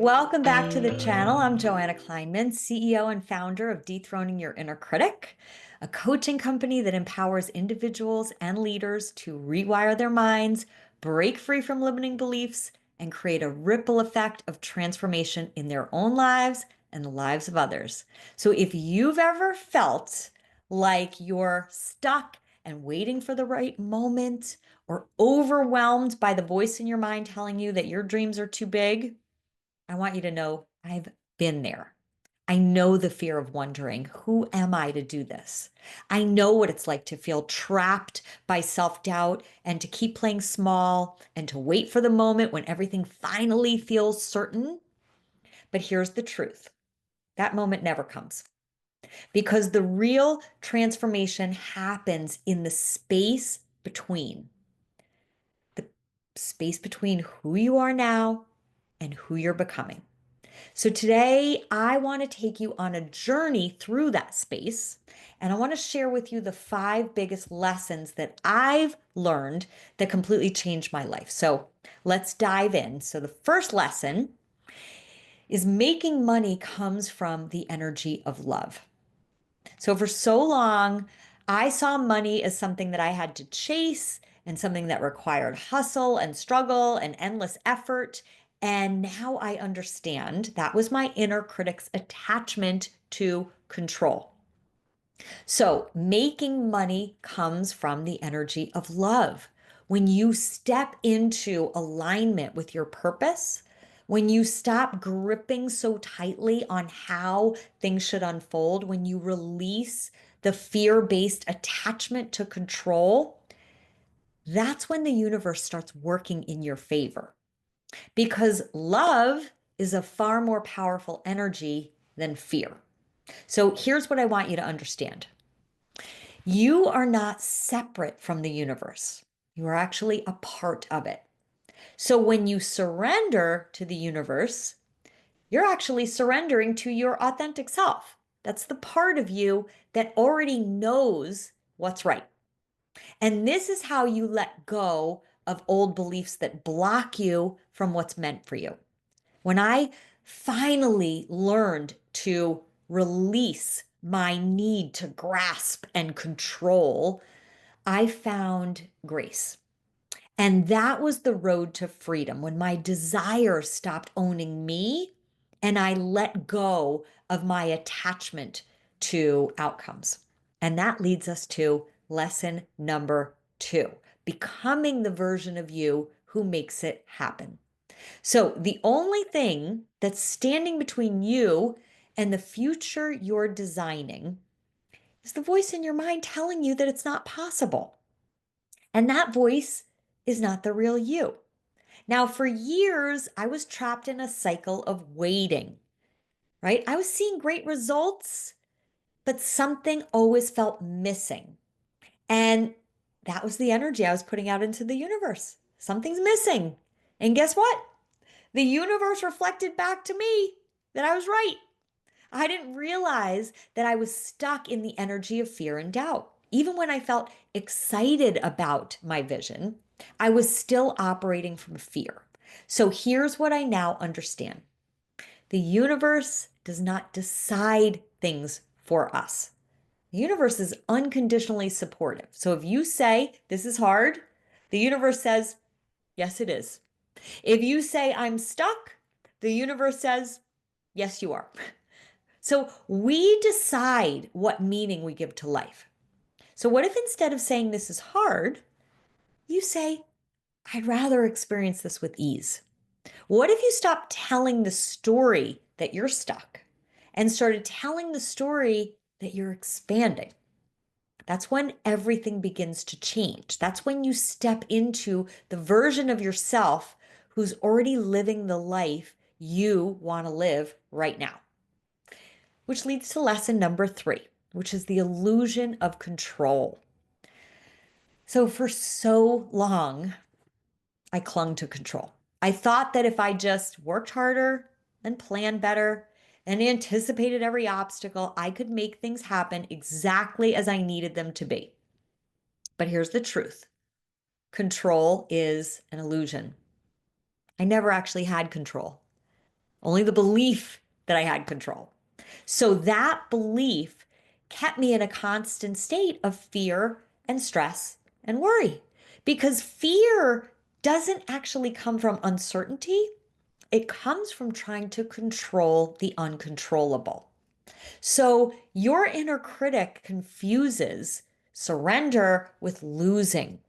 welcome back to the channel. I'm Joanna Kleinman, CEO and founder of Dethroning Your Inner Critic, a coaching company that empowers individuals and leaders to rewire their minds, break free from limiting beliefs, and create a ripple effect of transformation in their own lives and the lives of others. So if you've ever felt like you're stuck and waiting for the right moment, or overwhelmed by the voice in your mind telling you that your dreams are too big, I want you to know I've been there. I know the fear of wondering, who am I to do this? I know what it's like to feel trapped by self-doubt and to keep playing small and to wait for the moment when everything finally feels certain. But here's the truth. That moment never comes, because the real transformation happens in the space between. The space between who you are now and who you're becoming. So today I want to take you on a journey through that space, and I want to share with you the 5 biggest lessons that I've learned that completely changed my life. So let's dive in. So the first lesson is making money comes from the energy of love. So for so long, I saw money as something that I had to chase and something that required hustle and struggle and endless effort. And now I understand that was my inner critic's attachment to control. So making money comes from the energy of love. When you step into alignment with your purpose, when you stop gripping so tightly on how things should unfold, when you release the fear-based attachment to control, that's when the universe starts working in your favor. Because love is a far more powerful energy than fear. So here's what I want you to understand. You are not separate from the universe. You are actually a part of it. So when you surrender to the universe, you're actually surrendering to your authentic self. That's the part of you that already knows what's right. And this is how you let go of old beliefs that block you from what's meant for you. When I finally learned to release my need to grasp and control, I found grace. And that was the road to freedom, when my desire stopped owning me and I let go of my attachment to outcomes. And that leads us to lesson number 2, becoming the version of you who makes it happen. So the only thing that's standing between you and the future you're designing is the voice in your mind telling you that it's not possible. And that voice is not the real you. Now, for years, I was trapped in a cycle of waiting, right? I was seeing great results, but something always felt missing. And that was the energy I was putting out into the universe. Something's missing. And guess what? The universe reflected back to me that I was right. I didn't realize that I was stuck in the energy of fear and doubt. Even when I felt excited about my vision, I was still operating from fear. So here's what I now understand. The universe does not decide things for us. The universe is unconditionally supportive. So if you say, this is hard, the universe says, yes, it is. If you say, I'm stuck, the universe says, yes, you are. So we decide what meaning we give to life. So what if instead of saying this is hard, you say, I'd rather experience this with ease? What if you stopped telling the story that you're stuck and started telling the story that you're expanding? That's when everything begins to change. That's when you step into the version of yourself who's already living the life you want to live right now. Which leads to lesson number 3, which is the illusion of control. So for so long, I clung to control. I thought that if I just worked harder and planned better and anticipated every obstacle, I could make things happen exactly as I needed them to be. But here's the truth. Control is an illusion. I never actually had control. only the belief that I had control. So that belief kept me in a constant state of fear and stress and worry, because fear doesn't actually come from uncertainty. It comes from trying to control the uncontrollable. So your inner critic confuses surrender with losing.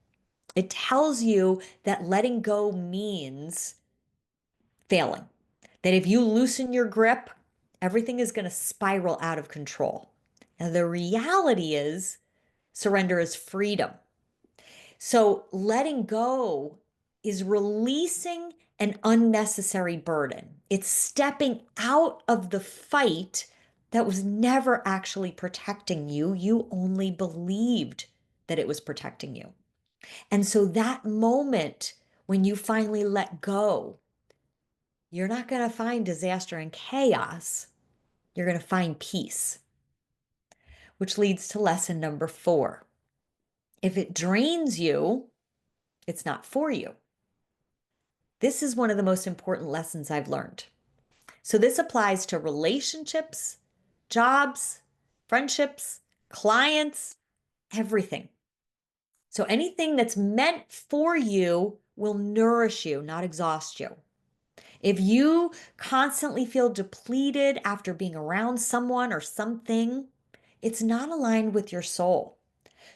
It tells you that letting go means failing, that if you loosen your grip, everything is going to spiral out of control. Now, the reality is surrender is freedom. So letting go is releasing an unnecessary burden. It's stepping out of the fight that was never actually protecting you. You only believed that it was protecting you. And so that moment when you finally let go, you're not going to find disaster and chaos. You're going to find peace, which leads to lesson number 4. If it drains you, it's not for you. This is one of the most important lessons I've learned. So this applies to relationships, jobs, friendships, clients, everything. So anything that's meant for you will nourish you, not exhaust you. If you constantly feel depleted after being around someone or something, it's not aligned with your soul.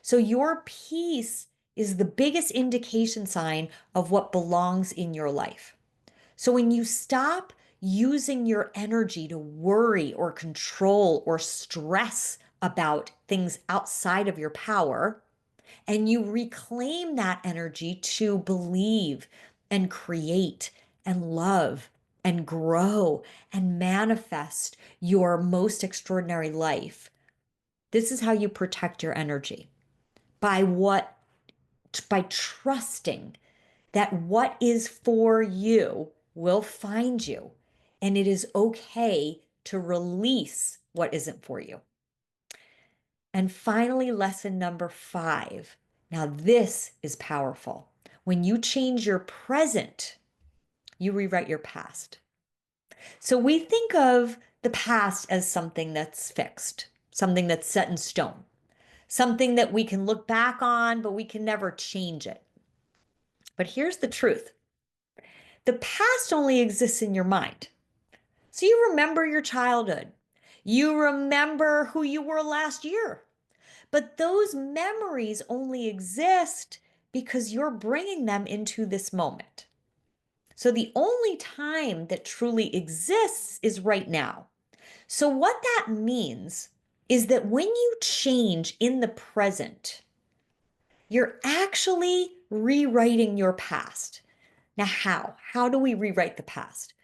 So your peace is the biggest indication sign of what belongs in your life. So when you stop using your energy to worry or control or stress about things outside of your power, and you reclaim that energy to believe and create and love and grow and manifest your most extraordinary life, this is how you protect your energy. By trusting that what is for you will find you, and it is okay to release what isn't for you. And finally, lesson number 5. Now, this is powerful. When you change your present, you rewrite your past. So we think of the past as something that's fixed, something that's set in stone, something that we can look back on, but we can never change it. But here's the truth. The past only exists in your mind. So you remember your childhood. You remember who you were last year. But those memories only exist because you're bringing them into this moment. So the only time that truly exists is right now. So what that means is that when you change in the present, you're actually rewriting your past. Now, how? How do we rewrite the past?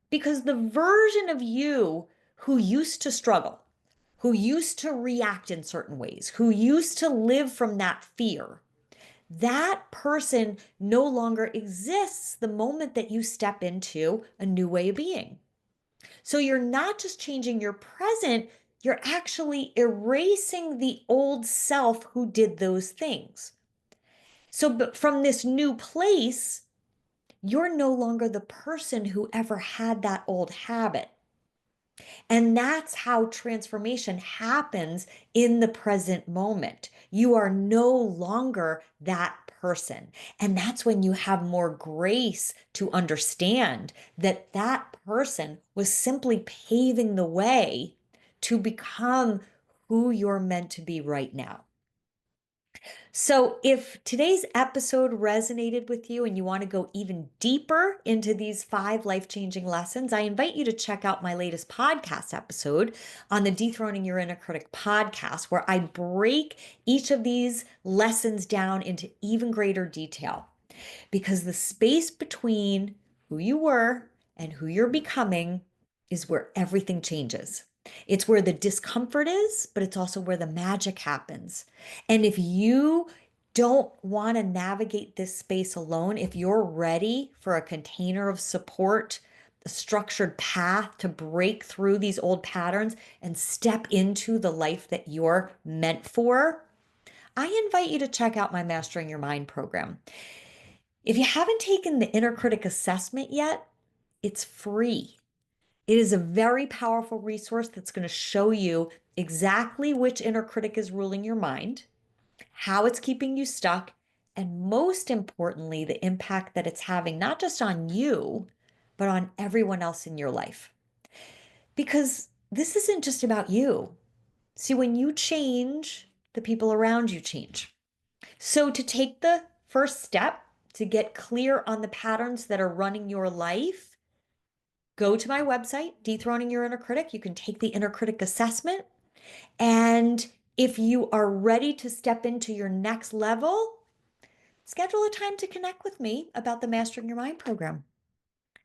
Because the version of you who used to struggle, who used to react in certain ways, who used to live from that fear, that person no longer exists the moment that you step into a new way of being. So you're not just changing your present, you're actually erasing the old self who did those things. So but from this new place, you're no longer the person who ever had that old habit. And that's how transformation happens in the present moment. You are no longer that person. And that's when you have more grace to understand that that person was simply paving the way to become who you're meant to be right now. So, if today's episode resonated with you and you want to go even deeper into these 5 life changing lessons, I invite you to check out my latest podcast episode on the Dethroning Your Inner Critic podcast, where I break each of these lessons down into even greater detail. Because the space between who you were and who you're becoming is where everything changes. It's where the discomfort is, but it's also where the magic happens. And if you don't want to navigate this space alone, if you're ready for a container of support, a structured path to break through these old patterns and step into the life that you're meant for, I invite you to check out my Mastering Your Mind program. If you haven't taken the inner critic assessment yet, it's free. It is a very powerful resource that's going to show you exactly which inner critic is ruling your mind, how it's keeping you stuck, and most importantly, the impact that it's having not just on you, but on everyone else in your life. Because this isn't just about you. See, when you change, the people around you change. So, to take the first step to get clear on the patterns that are running your life, go to my website, Dethroning Your Inner Critic. You can take the inner critic assessment. And if you are ready to step into your next level, schedule a time to connect with me about the Mastering Your Mind program.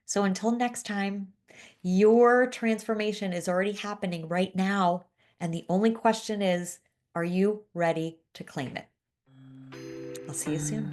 So until next time, your transformation is already happening right now. And the only question is, are you ready to claim it? I'll see you soon.